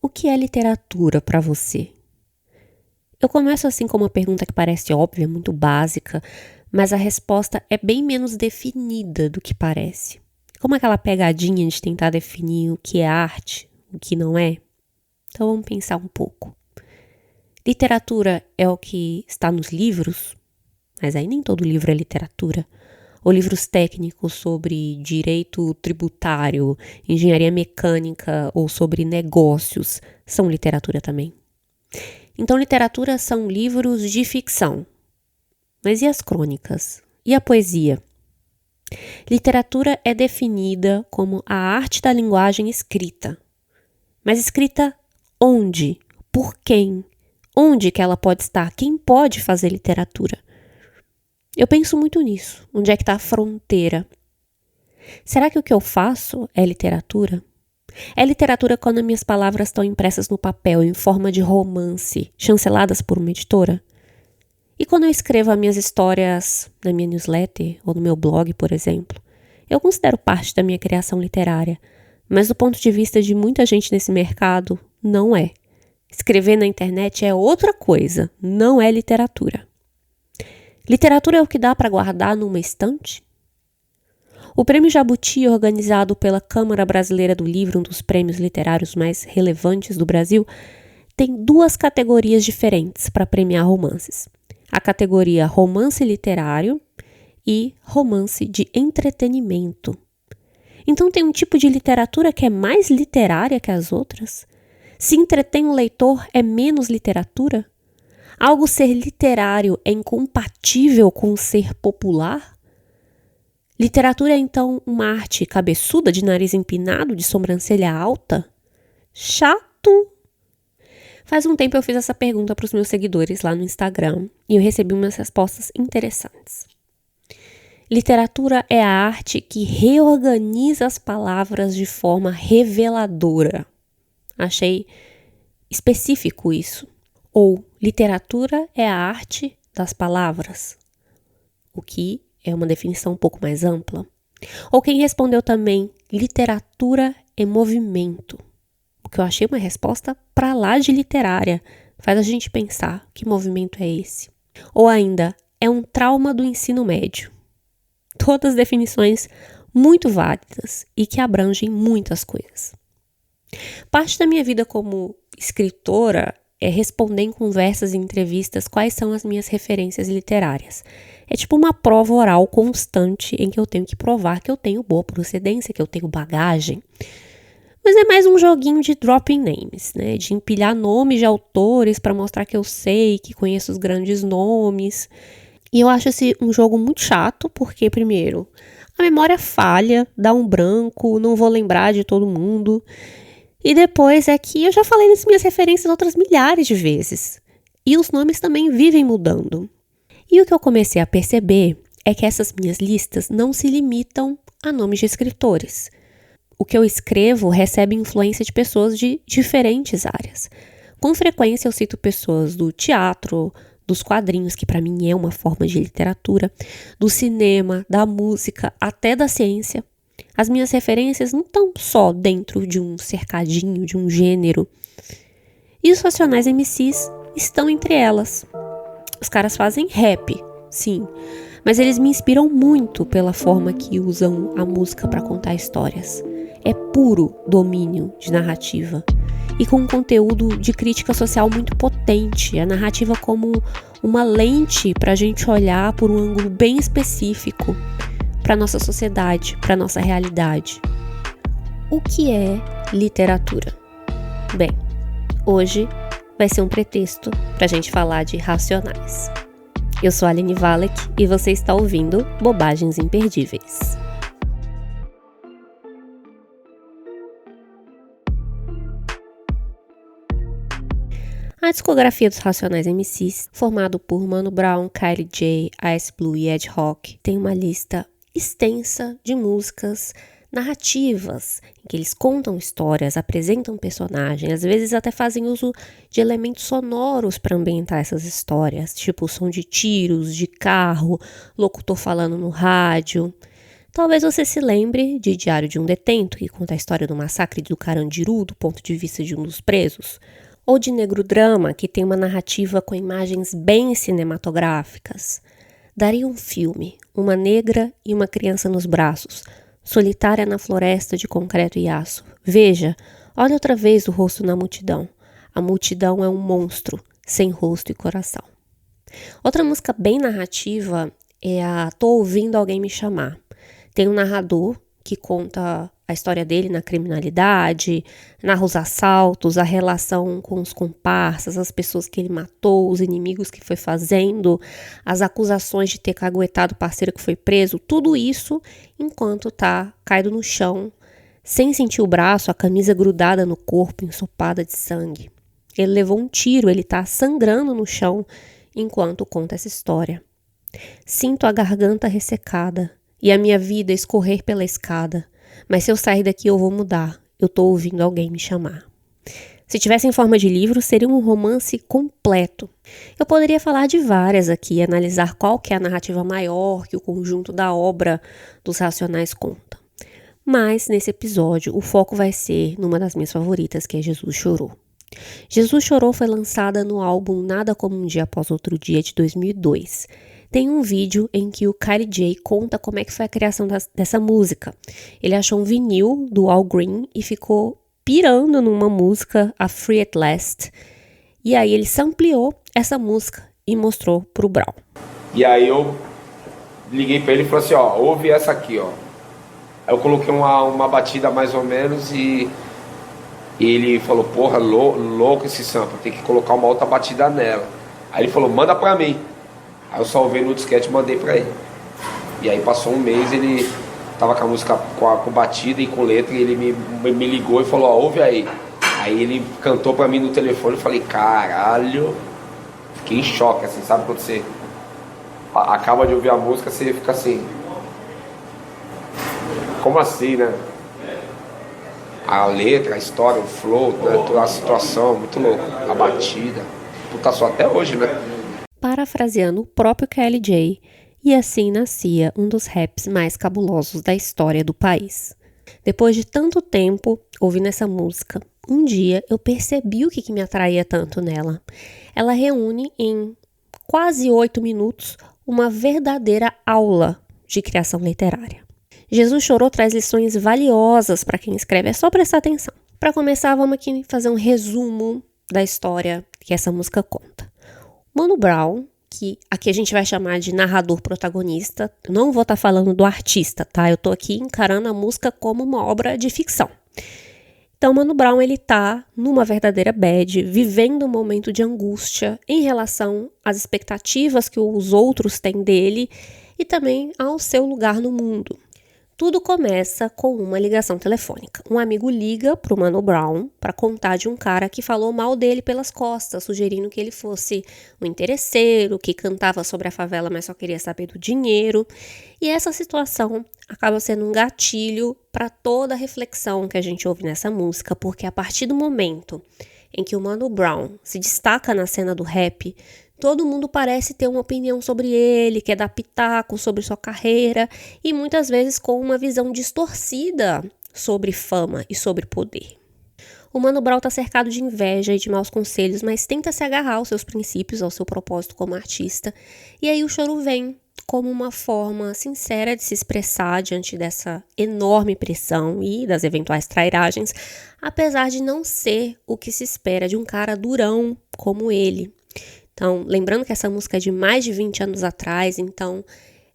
O que é literatura para você? Eu começo assim com uma pergunta que parece óbvia, muito básica, mas a resposta é bem menos definida do que parece. Como aquela pegadinha de tentar definir o que é arte, o que não é. Então vamos pensar um pouco. Literatura é o que está nos livros, mas aí nem todo livro é literatura. Ou livros técnicos sobre direito tributário, engenharia mecânica ou sobre negócios são literatura também. Então, literatura são livros de ficção. Mas e as crônicas? E a poesia? Literatura é definida como a arte da linguagem escrita. Mas escrita onde? Por quem? Onde que ela pode estar? Quem pode fazer literatura? Eu penso muito nisso. Onde é que está a fronteira? Será que o que eu faço é literatura? É literatura quando minhas palavras estão impressas no papel em forma de romance, chanceladas por uma editora? E quando eu escrevo as minhas histórias na minha newsletter ou no meu blog, por exemplo, eu considero parte da minha criação literária, mas do ponto de vista de muita gente nesse mercado, não é. Escrever na internet é outra coisa, não é literatura. Literatura é o que dá para guardar numa estante? O Prêmio Jabuti, organizado pela Câmara Brasileira do Livro, um dos prêmios literários mais relevantes do Brasil, tem duas categorias diferentes para premiar romances. A categoria romance literário e romance de entretenimento. Então tem um tipo de literatura que é mais literária que as outras? Se entretém o leitor, é menos literatura? Algo ser literário é incompatível com ser popular? Literatura é então uma arte cabeçuda, de nariz empinado, de sobrancelha alta? Chato! Faz um tempo eu fiz essa pergunta para os meus seguidores lá no Instagram e eu recebi umas respostas interessantes. Literatura é a arte que reorganiza as palavras de forma reveladora. Achei específico isso. Ou literatura é a arte das palavras, o que é uma definição um pouco mais ampla. Ou quem respondeu também, literatura é movimento, o que eu achei uma resposta para lá de literária, faz a gente pensar que movimento é esse. Ou ainda, é um trauma do ensino médio. Todas definições muito válidas e que abrangem muitas coisas. Parte da minha vida como escritora é responder em conversas e entrevistas quais são as minhas referências literárias. É tipo uma prova oral constante em que eu tenho que provar que eu tenho boa procedência, que eu tenho bagagem. Mas é mais um joguinho de dropping names, né? De empilhar nomes de autores para mostrar que eu sei, que conheço os grandes nomes. E eu acho esse um jogo muito chato, porque, primeiro, a memória falha, dá um branco, não vou lembrar de todo mundo. E depois é que eu já falei nas minhas referências outras milhares de vezes. E os nomes também vivem mudando. E o que eu comecei a perceber é que essas minhas listas não se limitam a nomes de escritores. O que eu escrevo recebe influência de pessoas de diferentes áreas. Com frequência eu cito pessoas do teatro, dos quadrinhos, que para mim é uma forma de literatura, do cinema, da música, até da ciência. As minhas referências não estão só dentro de um cercadinho, de um gênero. E os Racionais MCs estão entre elas. Os caras fazem rap, sim, mas eles me inspiram muito pela forma que usam a música para contar histórias. É puro domínio de narrativa e com um conteúdo de crítica social muito potente. A narrativa como uma lente para a gente olhar por um ângulo bem específico para a nossa sociedade, para a nossa realidade. O que é literatura? Bem, hoje vai ser um pretexto para a gente falar de Racionais. Eu sou a Aline Valek e você está ouvindo Bobagens Imperdíveis. A discografia dos Racionais MCs, formado por Mano Brown, Kylie J, Ice Blue e Ed Rock, tem uma lista extensa de músicas narrativas, em que eles contam histórias, apresentam personagens, às vezes até fazem uso de elementos sonoros para ambientar essas histórias, tipo som de tiros, de carro, locutor falando no rádio. Talvez você se lembre de Diário de um Detento, que conta a história do massacre do Carandiru do ponto de vista de um dos presos, ou de Negro Drama, que tem uma narrativa com imagens bem cinematográficas. Daria um filme, uma negra e uma criança nos braços, solitária na floresta de concreto e aço. Veja, olha outra vez o rosto na multidão. A multidão é um monstro, sem rosto e coração. Outra música bem narrativa é a Tô Ouvindo Alguém Me Chamar. Tem um narrador que conta a história dele na criminalidade, narra os assaltos, a relação com os comparsas, as pessoas que ele matou, os inimigos que foi fazendo, as acusações de ter caguetado o parceiro que foi preso, tudo isso enquanto tá caído no chão, sem sentir o braço, a camisa grudada no corpo, ensopada de sangue. Ele levou um tiro, ele tá sangrando no chão enquanto conta essa história. Sinto a garganta ressecada e a minha vida escorrer pela escada, mas se eu sair daqui eu vou mudar, eu tô ouvindo alguém me chamar. Se tivesse em forma de livro, seria um romance completo. Eu poderia falar de várias aqui, analisar qual que é a narrativa maior que o conjunto da obra dos Racionais conta. Mas, nesse episódio, o foco vai ser numa das minhas favoritas, que é Jesus Chorou. Jesus Chorou foi lançada no álbum Nada Como Um Dia Após Outro Dia, de 2002. Tem um vídeo em que o Kylie J conta como é que foi a criação dessa música. Ele achou um vinil do Al Green e ficou pirando numa música, a Free at Last. E aí ele sampleou essa música e mostrou pro Brown. E aí eu liguei pra ele e falei assim, ó, ouve essa aqui, ó. Aí eu coloquei uma batida mais ou menos e ele falou, porra, louco esse sample, tem que colocar uma outra batida nela. Aí ele falou, manda pra mim. Aí eu salvei no disquete e mandei pra ele. E aí passou um mês, ele tava com a música com batida e com letra, e ele me ligou e falou, ó, ouve aí. Aí ele cantou pra mim no telefone e falei, caralho, fiquei em choque, assim, sabe quando você acaba de ouvir a música, você fica assim, como assim, né? A letra, a história, o flow, né? Toda a situação, muito louco, a batida, puta só até hoje, né? Parafraseando o próprio Kylie J, e assim nascia um dos raps mais cabulosos da história do país. Depois de tanto tempo ouvindo essa música, um dia eu percebi o que me atraía tanto nela. Ela reúne em quase 8 minutos uma verdadeira aula de criação literária. Jesus Chorou traz lições valiosas para quem escreve, é só prestar atenção. Para começar, vamos aqui fazer um resumo da história que essa música conta. Mano Brown, que aqui a gente vai chamar de narrador protagonista, não vou estar falando do artista, tá? Eu tô aqui encarando a música como uma obra de ficção. Então, Mano Brown, ele tá numa verdadeira bad, vivendo um momento de angústia em relação às expectativas que os outros têm dele e também ao seu lugar no mundo. Tudo começa com uma ligação telefônica. Um amigo liga pro Mano Brown para contar de um cara que falou mal dele pelas costas, sugerindo que ele fosse um interesseiro, que cantava sobre a favela, mas só queria saber do dinheiro. E essa situação acaba sendo um gatilho para toda a reflexão que a gente ouve nessa música, porque a partir do momento em que o Mano Brown se destaca na cena do rap, todo mundo parece ter uma opinião sobre ele, quer dar pitaco sobre sua carreira e muitas vezes com uma visão distorcida sobre fama e sobre poder. O Mano Brown está cercado de inveja e de maus conselhos, mas tenta se agarrar aos seus princípios, ao seu propósito como artista. E aí o choro vem como uma forma sincera de se expressar diante dessa enorme pressão e das eventuais trairagens, apesar de não ser o que se espera de um cara durão como ele. Então, lembrando que essa música é de mais de 20 anos atrás, então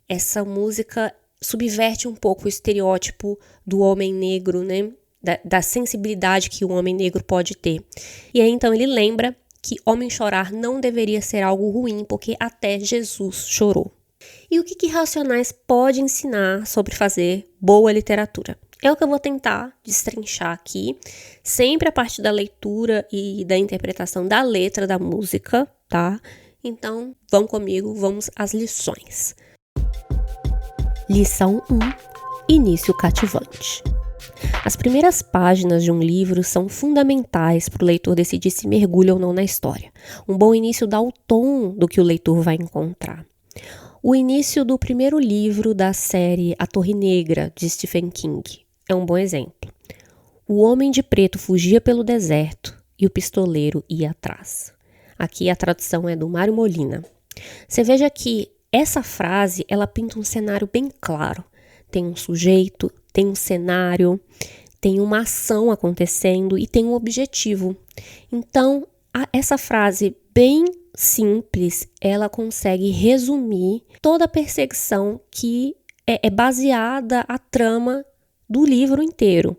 essa música subverte um pouco o estereótipo do homem negro, né? Da sensibilidade que o homem negro pode ter. E aí, então, ele lembra que homem chorar não deveria ser algo ruim, porque até Jesus chorou. E o que Racionais pode ensinar sobre fazer boa literatura? É o que eu vou tentar destrinchar aqui, sempre a partir da leitura e da interpretação da letra da música, tá? Então, vão comigo, vamos às lições. Lição 1. Início cativante. As primeiras páginas de um livro são fundamentais para o leitor decidir se mergulha ou não na história. Um bom início dá o tom do que o leitor vai encontrar. O início do primeiro livro da série A Torre Negra, de Stephen King, é um bom exemplo. O homem de preto fugia pelo deserto e o pistoleiro ia atrás. Aqui a tradução é do Mário Molina. Você veja que essa frase, ela pinta um cenário bem claro. Tem um sujeito, tem um cenário, tem uma ação acontecendo e tem um objetivo. Então, essa frase bem simples, ela consegue resumir toda a perseguição que é baseada a trama do livro inteiro.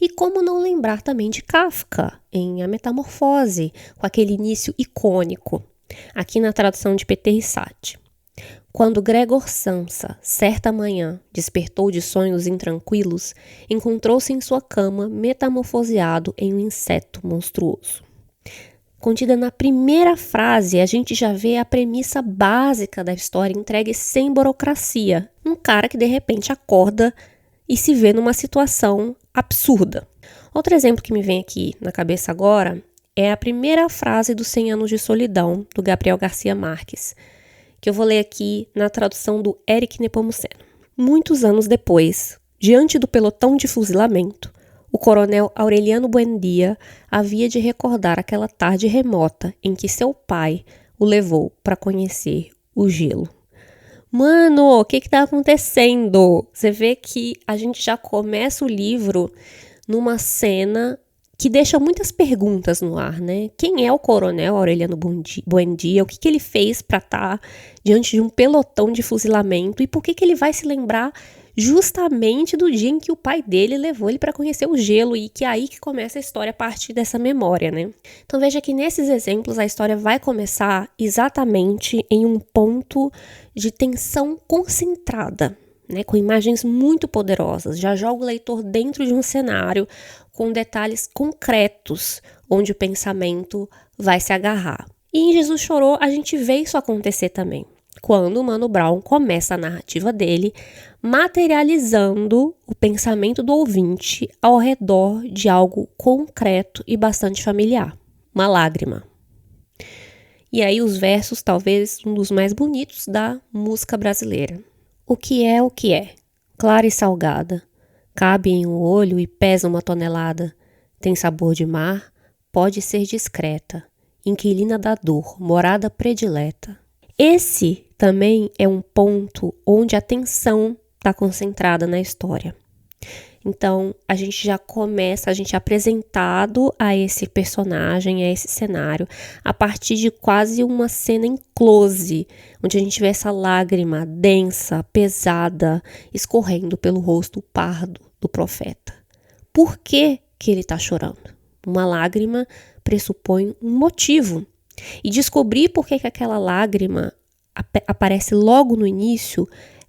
E como não lembrar também de Kafka, em A Metamorfose, com aquele início icônico, aqui na tradução de Peter Rissati. Quando Gregor Samsa, certa manhã, despertou de sonhos intranquilos, encontrou-se em sua cama metamorfoseado em um inseto monstruoso. Contida na primeira frase, a gente já vê a premissa básica da história entregue sem burocracia. Um cara que de repente acorda e se vê numa situação absurda. Outro exemplo que me vem aqui na cabeça agora é a primeira frase do 100 Anos de Solidão, do Gabriel Garcia Marques, que eu vou ler aqui na tradução do Eric Nepomuceno. Muitos anos depois, diante do pelotão de fuzilamento, o coronel Aureliano Buendia havia de recordar aquela tarde remota em que seu pai o levou para conhecer o gelo. Mano, o que tá acontecendo? Você vê que a gente já começa o livro numa cena que deixa muitas perguntas no ar, né? Quem é o coronel Aureliano Buendia? O que ele fez para estar diante de um pelotão de fuzilamento? E por que ele vai se lembrar justamente do dia em que o pai dele levou ele para conhecer o gelo e que é aí que começa a história a partir dessa memória, né? Então veja que nesses exemplos a história vai começar exatamente em um ponto de tensão concentrada, né? Com imagens muito poderosas. Já joga o leitor dentro de um cenário com detalhes concretos onde o pensamento vai se agarrar. E em Jesus Chorou a gente vê isso acontecer também, quando o Mano Brown começa a narrativa dele materializando o pensamento do ouvinte ao redor de algo concreto e bastante familiar, uma lágrima. E aí os versos, talvez um dos mais bonitos da música brasileira. O que é, clara e salgada, cabe em um olho e pesa 1 tonelada, tem sabor de mar, pode ser discreta, inquilina da dor, morada predileta. Esse também é um ponto onde a tensão está concentrada na história. Então, a gente já começa, a gente é apresentado a esse personagem, a esse cenário, a partir de quase uma cena em close, onde a gente vê essa lágrima densa, pesada, escorrendo pelo rosto pardo do profeta. Por que ele está chorando? Uma lágrima pressupõe um motivo. E descobrir por que aquela lágrima aparece logo no início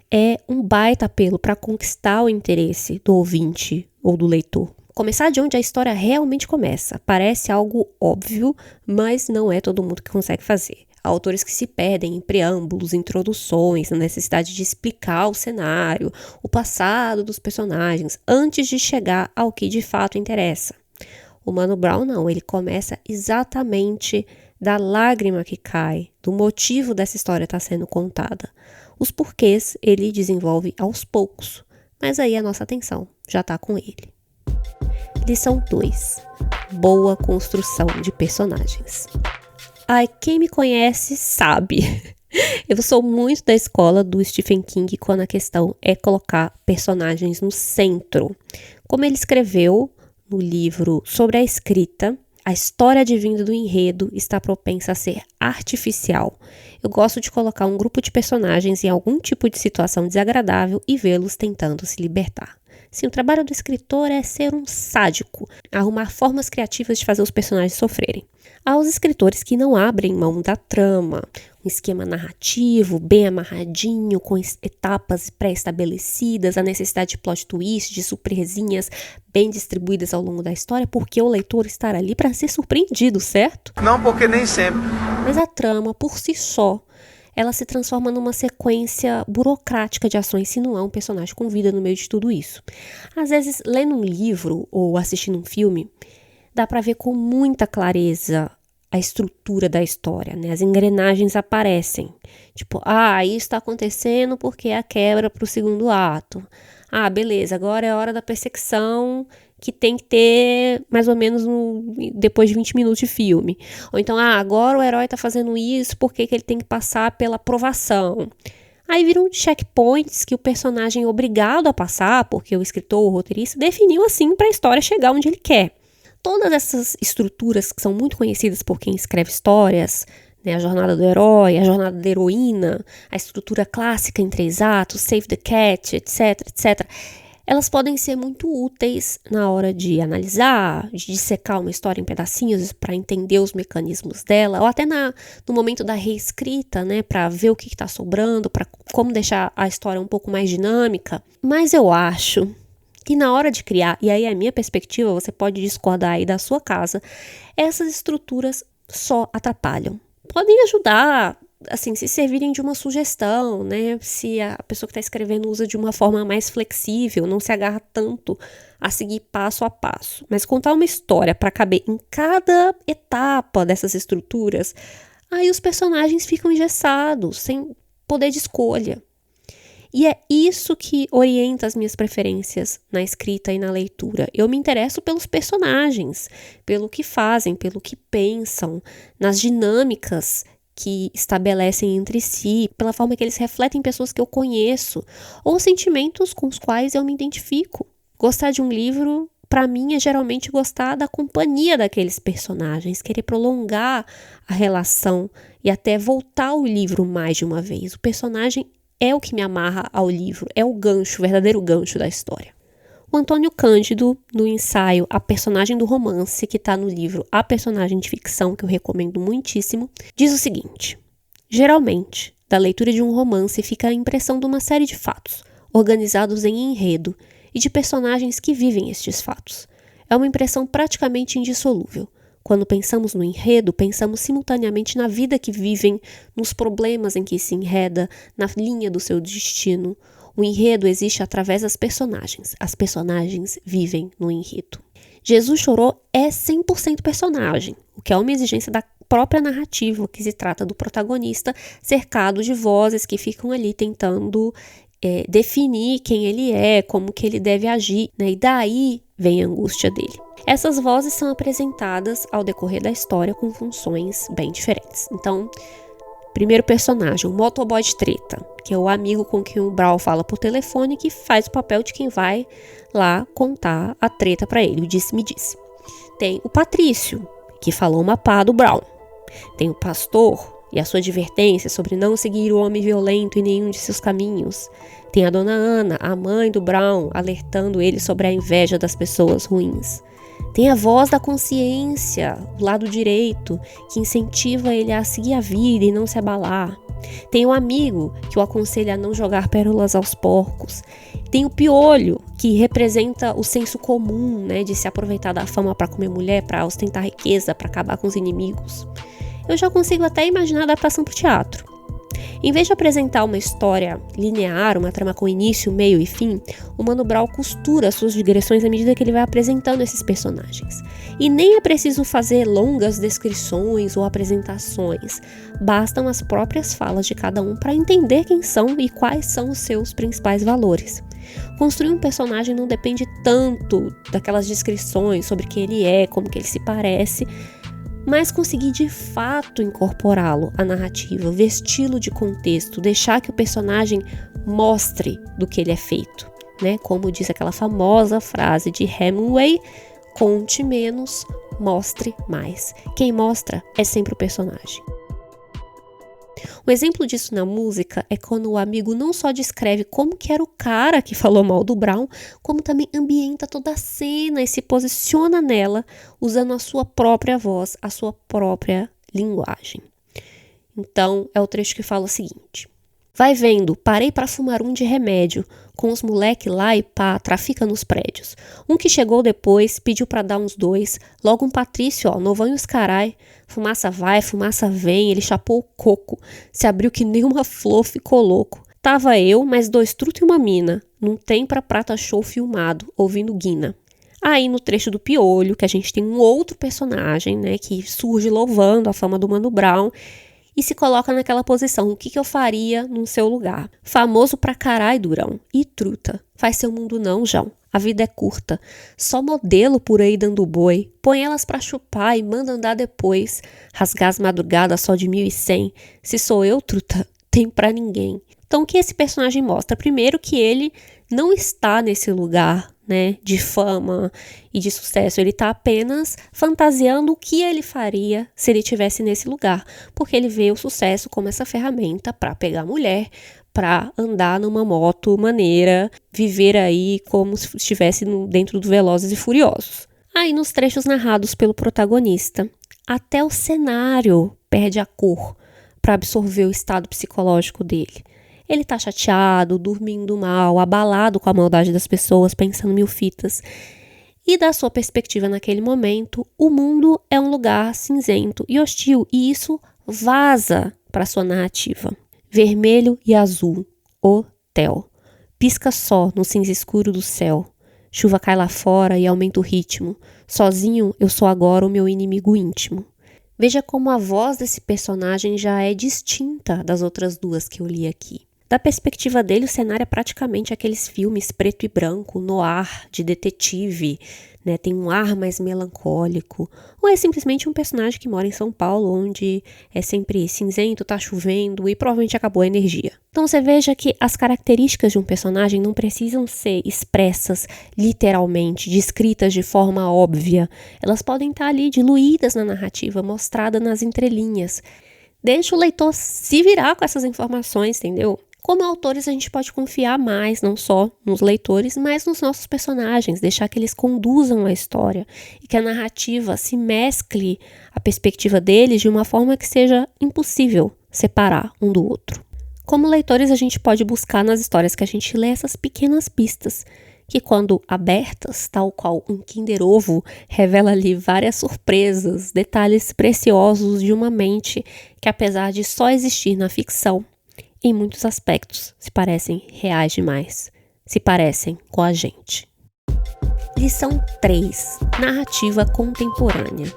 é um baita apelo para conquistar o interesse do ouvinte ou do leitor. Começar de onde a história realmente começa. Parece algo óbvio, mas não é todo mundo que consegue fazer. Há autores que se perdem em preâmbulos, introduções, na necessidade de explicar o cenário, o passado dos personagens, antes de chegar ao que de fato interessa. O Mano Brown não, ele começa exatamente da lágrima que cai, do motivo dessa história estar sendo contada. Os porquês ele desenvolve aos poucos, mas aí a nossa atenção já está com ele. Lição 2. Boa construção de personagens. Ai, quem me conhece sabe. Eu sou muito da escola do Stephen King quando a questão é colocar personagens no centro. Como ele escreveu no livro sobre a escrita, a história advinda do enredo está propensa a ser artificial. Eu gosto de colocar um grupo de personagens em algum tipo de situação desagradável e vê-los tentando se libertar. Sim, o trabalho do escritor é ser um sádico, arrumar formas criativas de fazer os personagens sofrerem. Há os escritores que não abrem mão da trama, um esquema narrativo bem amarradinho, com etapas pré-estabelecidas, a necessidade de plot twist, de surpresinhas bem distribuídas ao longo da história, porque o leitor estará ali para ser surpreendido, certo? Não, porque nem sempre. Mas a trama, por si só, ela se transforma numa sequência burocrática de ações se não há um personagem com vida no meio de tudo isso. Às vezes, lendo um livro ou assistindo um filme, dá para ver com muita clareza a estrutura da história, né? As engrenagens aparecem. Tipo, isso está acontecendo porque é a quebra para o segundo ato. Beleza, agora é a hora da perseguição que tem que ter mais ou menos depois de 20 minutos de filme. Ou então, agora o herói está fazendo isso porque que ele tem que passar pela aprovação. Aí viram checkpoints que o personagem é obrigado a passar, porque o escritor ou o roteirista definiu assim para a história chegar onde ele quer. Todas essas estruturas que são muito conhecidas por quem escreve histórias, né, a jornada do herói, a jornada da heroína, a estrutura clássica em 3 atos, Save the Cat, etc, etc. Elas podem ser muito úteis na hora de analisar, de dissecar uma história em pedacinhos para entender os mecanismos dela, ou até no momento da reescrita, né, para ver o que está sobrando, para como deixar a história um pouco mais dinâmica. Mas eu acho que na hora de criar, e aí é a minha perspectiva, você pode discordar aí da sua casa, essas estruturas só atrapalham. Podem ajudar, assim, se servirem de uma sugestão, né? Se a pessoa que está escrevendo usa de uma forma mais flexível, não se agarra tanto a seguir passo a passo. Mas contar uma história para caber em cada etapa dessas estruturas, aí os personagens ficam engessados, sem poder de escolha. E é isso que orienta as minhas preferências na escrita e na leitura. Eu me interesso pelos personagens, pelo que fazem, pelo que pensam, nas dinâmicas que estabelecem entre si, pela forma que eles refletem pessoas que eu conheço, ou sentimentos com os quais eu me identifico. Gostar de um livro, para mim, é geralmente gostar da companhia daqueles personagens, querer prolongar a relação e até voltar ao livro mais de uma vez. O personagem é o que me amarra ao livro, é o gancho, o verdadeiro gancho da história. O Antônio Cândido, no ensaio A Personagem do Romance, que está no livro A Personagem de Ficção, que eu recomendo muitíssimo, diz o seguinte: geralmente, da leitura de um romance fica a impressão de uma série de fatos, organizados em enredo, e de personagens que vivem estes fatos. É uma impressão praticamente indissolúvel. Quando pensamos no enredo, pensamos simultaneamente na vida que vivem, nos problemas em que se enreda, na linha do seu destino. O enredo existe através das personagens. As personagens vivem no enredo. Jesus Chorou é 100% personagem, o que é uma exigência da própria narrativa, que se trata do protagonista cercado de vozes que ficam ali tentando definir quem ele é, como que ele deve agir, né? E daí vem a angústia dele. Essas vozes são apresentadas ao decorrer da história com funções bem diferentes. Então, primeiro personagem, o motoboy de treta, que é o amigo com quem o Brown fala por telefone, que faz o papel de quem vai lá contar a treta para ele, o disse-me-disse. Tem o Patrício, que falou uma pá do Brown. Tem o pastor e a sua advertência sobre não seguir o homem violento em nenhum de seus caminhos. Tem a dona Ana, a mãe do Brown, alertando ele sobre a inveja das pessoas ruins. Tem a voz da consciência, o lado direito, que incentiva ele a seguir a vida e não se abalar. Tem o amigo, que o aconselha a não jogar pérolas aos porcos. Tem o piolho, que representa o senso comum, né, de se aproveitar da fama para comer mulher, para ostentar riqueza, para acabar com os inimigos. Eu já consigo até imaginar a adaptação para o teatro. Em vez de apresentar uma história linear, uma trama com início, meio e fim, o Mano Brown costura suas digressões à medida que ele vai apresentando esses personagens. E nem é preciso fazer longas descrições ou apresentações. Bastam as próprias falas de cada um para entender quem são e quais são os seus principais valores. Construir um personagem não depende tanto daquelas descrições sobre quem ele é, como que ele se parece, mas conseguir de fato incorporá-lo à narrativa, vesti-lo de contexto, deixar que o personagem mostre do que ele é feito, né? Como diz aquela famosa frase de Hemingway: conte menos, mostre mais. Quem mostra é sempre o personagem. Um exemplo disso na música é quando o amigo não só descreve como que era o cara que falou mal do Brown, como também ambienta toda a cena e se posiciona nela, usando a sua própria voz, a sua própria linguagem. Então, é o trecho que fala o seguinte: vai vendo, parei pra fumar um de remédio, com os moleque lá e pá, trafica nos prédios. Um que chegou depois, pediu pra dar uns 2, logo um Patrício, ó, novão e os carai. Fumaça vai, fumaça vem, ele chapou o coco, se abriu que nem uma flor, ficou louco. Tava eu, mais 2 truta e uma mina, num tem pra prata show filmado, ouvindo guina. Aí no trecho do piolho, que a gente tem um outro personagem, né, que surge louvando a fama do Mano Brown e se coloca naquela posição, o que eu faria no seu lugar? Famoso pra caralho, Durão, e truta, faz seu mundo não, João. A vida é curta, só modelo por aí dando boi, põe elas pra chupar e manda andar depois, rasgar as madrugadas só de 1.100, se sou eu, truta, tem pra ninguém. Então o que esse personagem mostra? Primeiro que ele não está nesse lugar, né, de fama e de sucesso, ele está apenas fantasiando o que ele faria se ele estivesse nesse lugar, porque ele vê o sucesso como essa ferramenta para pegar mulher, para andar numa moto maneira, viver aí como se estivesse dentro do Velozes e Furiosos. Aí nos trechos narrados pelo protagonista, até o cenário perde a cor para absorver o estado psicológico dele. Ele tá chateado, dormindo mal, abalado com a maldade das pessoas, pensando mil fitas. E da sua perspectiva naquele momento, o mundo é um lugar cinzento e hostil, e isso vaza para sua narrativa. Vermelho e azul, hotel. Pisca só no cinza escuro do céu. Chuva cai lá fora e aumenta o ritmo. Sozinho, eu sou agora o meu inimigo íntimo. Veja como a voz desse personagem já é distinta das outras duas que eu li aqui. Da perspectiva dele, o cenário é praticamente aqueles filmes preto e branco, noir, de detetive, né? Tem um ar mais melancólico. Ou é simplesmente um personagem que mora em São Paulo, onde é sempre cinzento, tá chovendo e provavelmente acabou a energia. Então você veja que as características de um personagem não precisam ser expressas literalmente, descritas de forma óbvia. Elas podem estar ali diluídas na narrativa, mostradas nas entrelinhas. Deixa o leitor se virar com essas informações, entendeu? Como autores, a gente pode confiar mais, não só nos leitores, mas nos nossos personagens, deixar que eles conduzam a história e que a narrativa se mescle a perspectiva deles de uma forma que seja impossível separar um do outro. Como leitores, a gente pode buscar nas histórias que a gente lê essas pequenas pistas, que quando abertas, tal qual um Kinder Ovo, revela ali várias surpresas, detalhes preciosos de uma mente que, apesar de só existir na ficção, em muitos aspectos se parecem reais demais, se parecem com a gente. Lição 3. Narrativa contemporânea.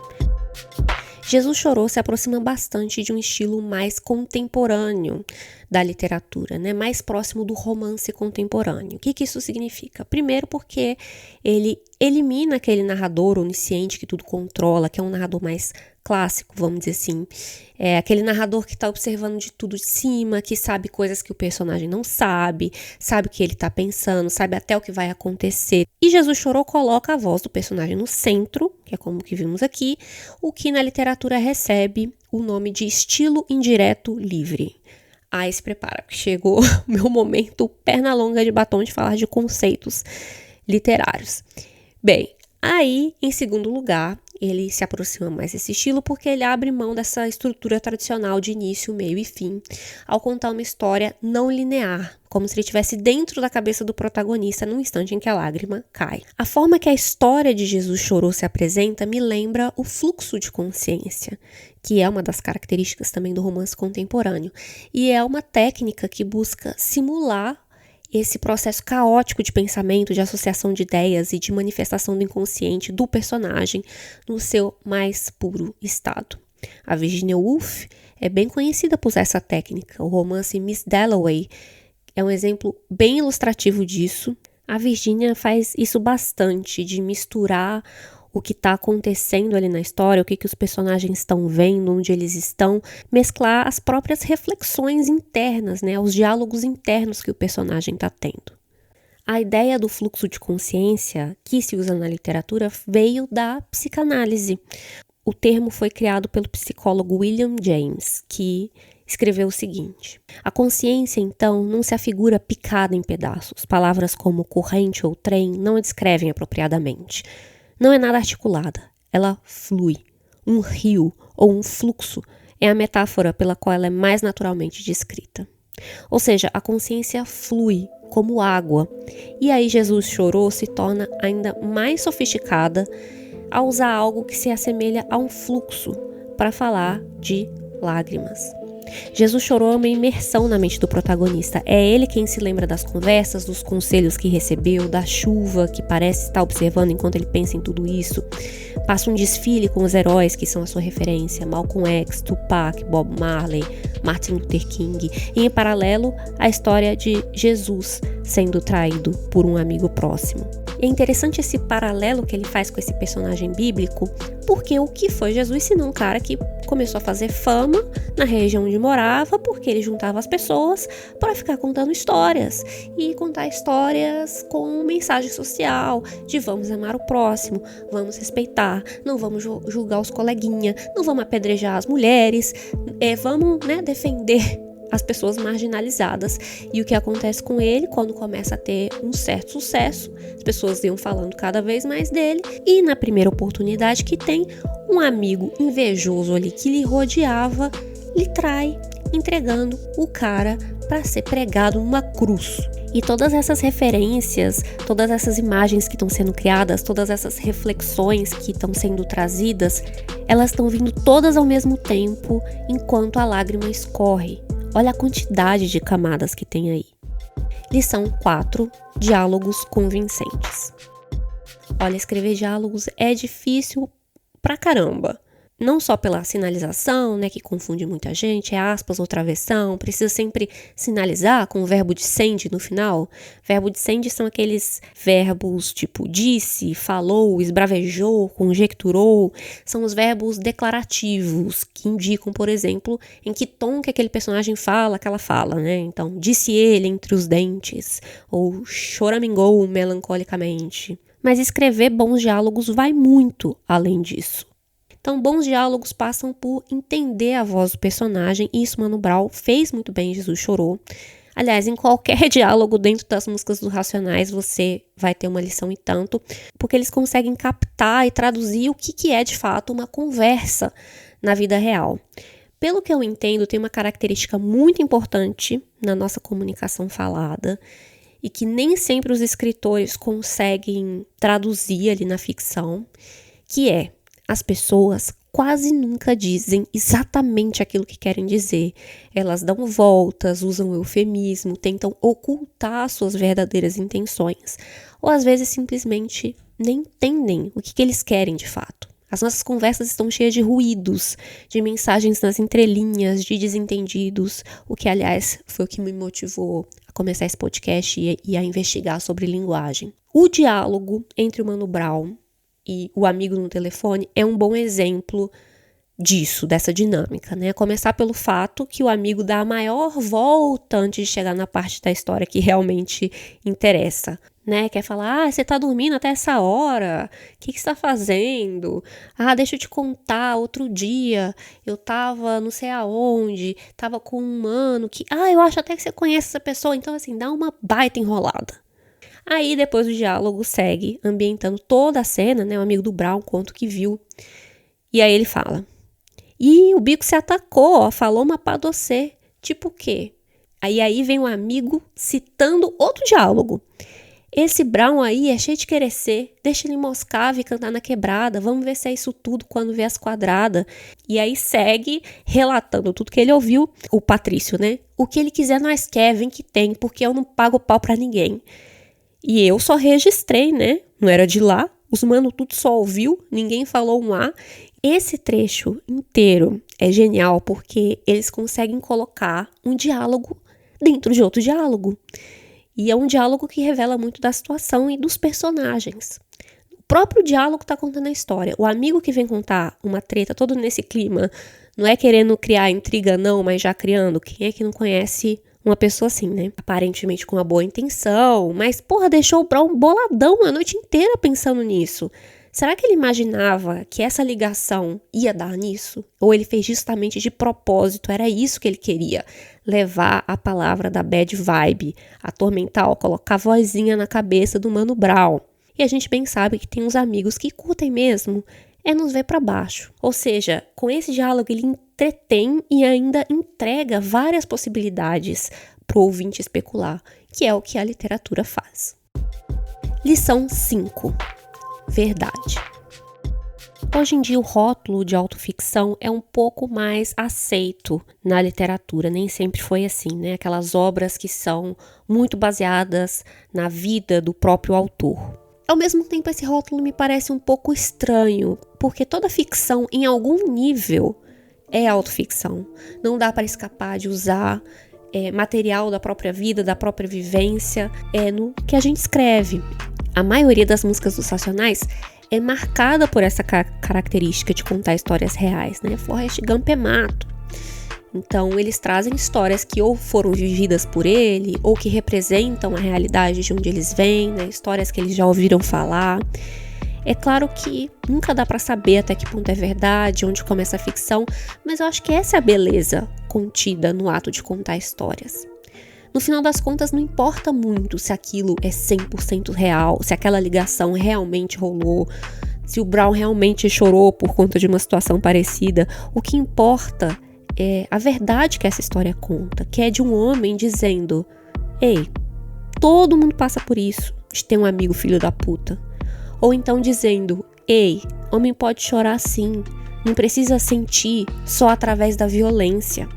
Jesus Chorou se aproxima bastante de um estilo mais contemporâneo da literatura, né? Mais próximo do romance contemporâneo. O que isso significa? Primeiro porque ele elimina aquele narrador onisciente que tudo controla, que é um narrador mais clássico, vamos dizer assim. É aquele narrador que está observando de tudo de cima, que sabe coisas que o personagem não sabe, sabe o que ele está pensando, sabe até o que vai acontecer. E Jesus Chorou coloca a voz do personagem no centro, que é como que vimos aqui, o que na literatura recebe o nome de estilo indireto livre. Aí se prepara, que chegou o meu momento perna longa de batom de falar de conceitos literários. Bem, aí, em segundo lugar, ele se aproxima mais desse estilo porque ele abre mão dessa estrutura tradicional de início, meio e fim, ao contar uma história não linear, como se ele estivesse dentro da cabeça do protagonista no instante em que a lágrima cai. A forma que a história de Jesus Chorou se apresenta me lembra o fluxo de consciência, que é uma das características também do romance contemporâneo, e é uma técnica que busca simular esse processo caótico de pensamento, de associação de ideias e de manifestação do inconsciente do personagem no seu mais puro estado. A Virginia Woolf é bem conhecida por essa técnica. O romance Miss Dalloway é um exemplo bem ilustrativo disso. A Virginia faz isso bastante, de misturar o que está acontecendo ali na história, o que os personagens estão vendo, onde eles estão, mesclar as próprias reflexões internas, né, os diálogos internos que o personagem está tendo. A ideia do fluxo de consciência que se usa na literatura veio da psicanálise. O termo foi criado pelo psicólogo William James, que escreveu o seguinte: a consciência, então, não se afigura picada em pedaços. Palavras como corrente ou trem não a descrevem apropriadamente. Não é nada articulada, ela flui. Um rio ou um fluxo é a metáfora pela qual ela é mais naturalmente descrita. Ou seja, a consciência flui como água. E aí Jesus Chorou se torna ainda mais sofisticada ao usar algo que se assemelha a um fluxo para falar de lágrimas. Jesus Chorou é uma imersão na mente do protagonista. É ele quem se lembra das conversas, dos conselhos que recebeu, da chuva que parece estar observando enquanto ele pensa em tudo isso. Passa um desfile com os heróis que são a sua referência: Malcolm X, Tupac, Bob Marley, Martin Luther King. E em paralelo, a história de Jesus sendo traído por um amigo próximo. E é interessante esse paralelo que ele faz com esse personagem bíblico, porque o que foi Jesus senão um cara que começou a fazer fama na região onde morava, porque ele juntava as pessoas para ficar contando histórias, e contar histórias com mensagem social, de vamos amar o próximo, vamos respeitar, não vamos julgar os coleguinhas, não vamos apedrejar as mulheres, vamos defender as pessoas marginalizadas. E o que acontece com ele quando começa a ter um certo sucesso, as pessoas iam falando cada vez mais dele, e na primeira oportunidade que tem, um amigo invejoso ali que lhe rodeava, lhe trai, entregando o cara para ser pregado numa cruz. E todas essas referências, todas essas imagens que estão sendo criadas, todas essas reflexões que estão sendo trazidas, elas estão vindo todas ao mesmo tempo, enquanto a lágrima escorre. Olha a quantidade de camadas que tem aí. Lição 4. Diálogos convincentes. Olha, escrever diálogos é difícil pra caramba. Não só pela sinalização, que confunde muita gente, é aspas ou travessão, precisa sempre sinalizar com o verbo de sende no final. Verbo de sende são aqueles verbos tipo disse, falou, esbravejou, conjecturou. São os verbos declarativos que indicam, por exemplo, em que tom que aquele personagem fala, que ela fala, Então, disse ele entre os dentes, ou choramingou melancolicamente. Mas escrever bons diálogos vai muito além disso. Então, bons diálogos passam por entender a voz do personagem, e isso Mano Brown fez muito bem em Jesus Chorou. Aliás, em qualquer diálogo dentro das músicas dos Racionais, você vai ter uma lição e tanto, porque eles conseguem captar e traduzir o que é de fato uma conversa na vida real. Pelo que eu entendo, tem uma característica muito importante na nossa comunicação falada, e que nem sempre os escritores conseguem traduzir ali na ficção, que é: as pessoas quase nunca dizem exatamente aquilo que querem dizer. Elas dão voltas, usam eufemismo, tentam ocultar suas verdadeiras intenções. Ou às vezes simplesmente nem entendem o que eles querem de fato. As nossas conversas estão cheias de ruídos, de mensagens nas entrelinhas, de desentendidos, o que, aliás, foi o que me motivou a começar esse podcast e a investigar sobre linguagem. O diálogo entre o Mano Brown e o amigo no telefone é um bom exemplo disso, dessa dinâmica, Começar pelo fato que o amigo dá a maior volta antes de chegar na parte da história que realmente interessa, Quer falar: você tá dormindo até essa hora? O que você tá fazendo? Deixa eu te contar, outro dia eu tava não sei aonde, tava com um mano que, eu acho até que você conhece essa pessoa. Então, assim, dá uma baita enrolada. Aí depois o diálogo segue, ambientando toda a cena, O amigo do Brown conta o que viu. E aí ele fala: e o bico se atacou, falou uma pá doce. Tipo o quê? Aí vem o amigo citando outro diálogo. Esse Brown aí é cheio de querer ser, deixa ele moscava e cantar na quebrada, vamos ver se é isso tudo quando vê as quadradas. E aí segue relatando tudo que ele ouviu, o Patrício, O que ele quiser nós quer, vem que tem, porque eu não pago pau pra ninguém. E eu só registrei, Não era de lá, os mano tudo só ouviu, ninguém falou um A. Esse trecho inteiro é genial porque eles conseguem colocar um diálogo dentro de outro diálogo. E é um diálogo que revela muito da situação e dos personagens. O próprio diálogo está contando a história. O amigo que vem contar uma treta todo nesse clima, não é querendo criar intriga não, mas já criando. Quem é que não conhece uma pessoa assim, Aparentemente com uma boa intenção, mas, deixou o Brown boladão a noite inteira pensando nisso. Será que ele imaginava que essa ligação ia dar nisso? Ou ele fez justamente de propósito? Era isso que ele queria? Levar a palavra da bad vibe, atormentar, colocar a vozinha na cabeça do Mano Brown. E a gente bem sabe que tem uns amigos que curtem mesmo nos ver para baixo. Ou seja, com esse diálogo ele entretém e ainda entrega várias possibilidades para o ouvinte especular, que é o que a literatura faz. Lição 5. Verdade. Hoje em dia o rótulo de autoficção é um pouco mais aceito na literatura, nem sempre foi assim, né? Aquelas obras que são muito baseadas na vida do próprio autor. Ao mesmo tempo, esse rótulo me parece um pouco estranho, porque toda ficção, em algum nível, é autoficção. Não dá para escapar de usar material da própria vida, da própria vivência, no que a gente escreve. A maioria das músicas dos Racionais é marcada por essa característica de contar histórias reais, né? Forrest Gump é mato. Então, eles trazem histórias que ou foram vividas por ele, ou que representam a realidade de onde eles vêm, né? Histórias que eles já ouviram falar. É claro que nunca dá para saber até que ponto é verdade, onde começa a ficção, mas eu acho que essa é a beleza contida no ato de contar histórias. No final das contas, não importa muito se aquilo é 100% real, se aquela ligação realmente rolou, se o Brown realmente chorou por conta de uma situação parecida. O que importa é a verdade que essa história conta, que é de um homem dizendo: ei, todo mundo passa por isso, de ter um amigo filho da puta. Ou então dizendo: ei, homem pode chorar sim, não precisa sentir só através da violência.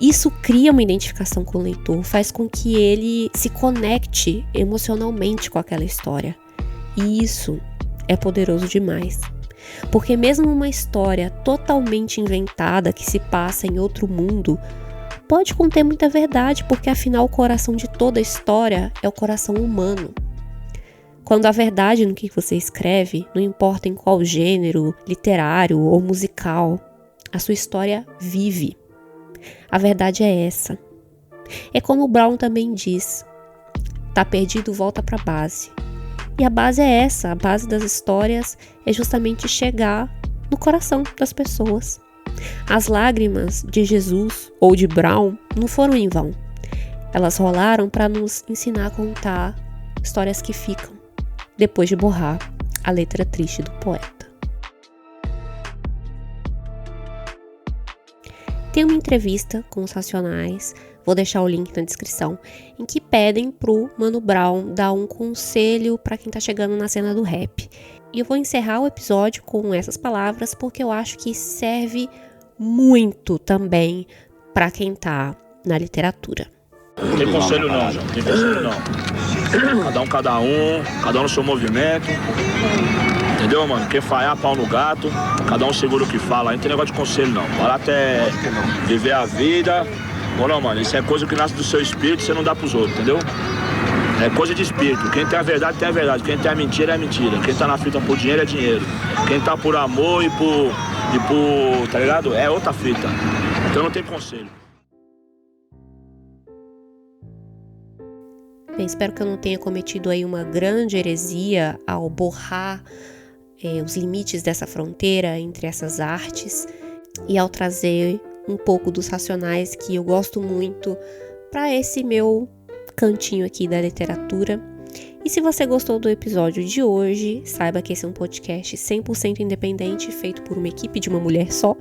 Isso cria uma identificação com o leitor, faz com que ele se conecte emocionalmente com aquela história. E isso é poderoso demais. Porque mesmo uma história totalmente inventada que se passa em outro mundo, pode conter muita verdade, porque afinal o coração de toda história é o coração humano. Quando a verdade no que você escreve, não importa em qual gênero, literário ou musical, a sua história vive. A verdade é essa. É como o Brown também diz: tá perdido, volta pra base. E a base é essa, a base das histórias é justamente chegar no coração das pessoas. As lágrimas de Jesus ou de Brown não foram em vão. Elas rolaram para nos ensinar a contar histórias que ficam, depois de borrar a letra triste do poeta. Tem uma entrevista com os Racionais, vou deixar o link na descrição, em que pedem pro Mano Brown dar um conselho para quem tá chegando na cena do rap. E eu vou encerrar o episódio com essas palavras porque eu acho que serve muito também para quem tá na literatura. Não tem conselho não, João, não tem conselho não. Cada um no seu movimento. Entendeu, mano? Quem falhar, pau no gato, cada um segura o que fala, aí não tem negócio de conselho não. Vai lá até viver a vida. Ou não, mano, isso é coisa que nasce do seu espírito, você não dá pros outros, entendeu? É coisa de espírito. Quem tem a verdade, tem a verdade. Quem tem a mentira, é mentira. Quem tá na fita por dinheiro, é dinheiro. Quem tá por amor e por tá ligado? É outra fita. Então não tem conselho. Bem, espero que eu não tenha cometido aí uma grande heresia ao borrar os limites dessa fronteira entre essas artes e ao trazer um pouco dos Racionais, que eu gosto muito, para esse meu cantinho aqui da literatura. E se você gostou do episódio de hoje, saiba que esse é um podcast 100% independente, feito por uma equipe de uma mulher só,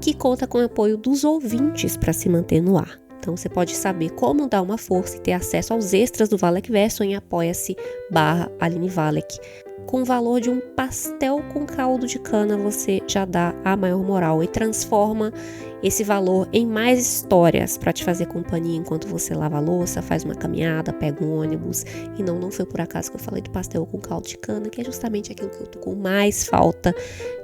que conta com o apoio dos ouvintes para se manter no ar. Então você pode saber como dar uma força e ter acesso aos extras do Valek Verso em apoia-se/Aline Valek. Com o valor de um pastel com caldo de cana, você já dá a maior moral e transforma esse valor em mais histórias para te fazer companhia enquanto você lava a louça, faz uma caminhada, pega um ônibus. E não foi por acaso que eu falei do pastel com caldo de cana, que é justamente aquilo que eu tô com mais falta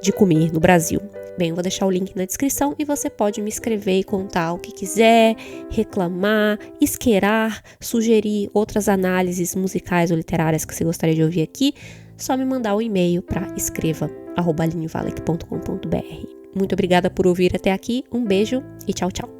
de comer no Brasil. Bem, eu vou deixar o link na descrição e você pode me escrever e contar o que quiser, reclamar, isqueirar, sugerir outras análises musicais ou literárias que você gostaria de ouvir aqui. Só me mandar um e-mail para escreva@alinevalek.com.br. Muito obrigada por ouvir até aqui, um beijo e tchau, tchau.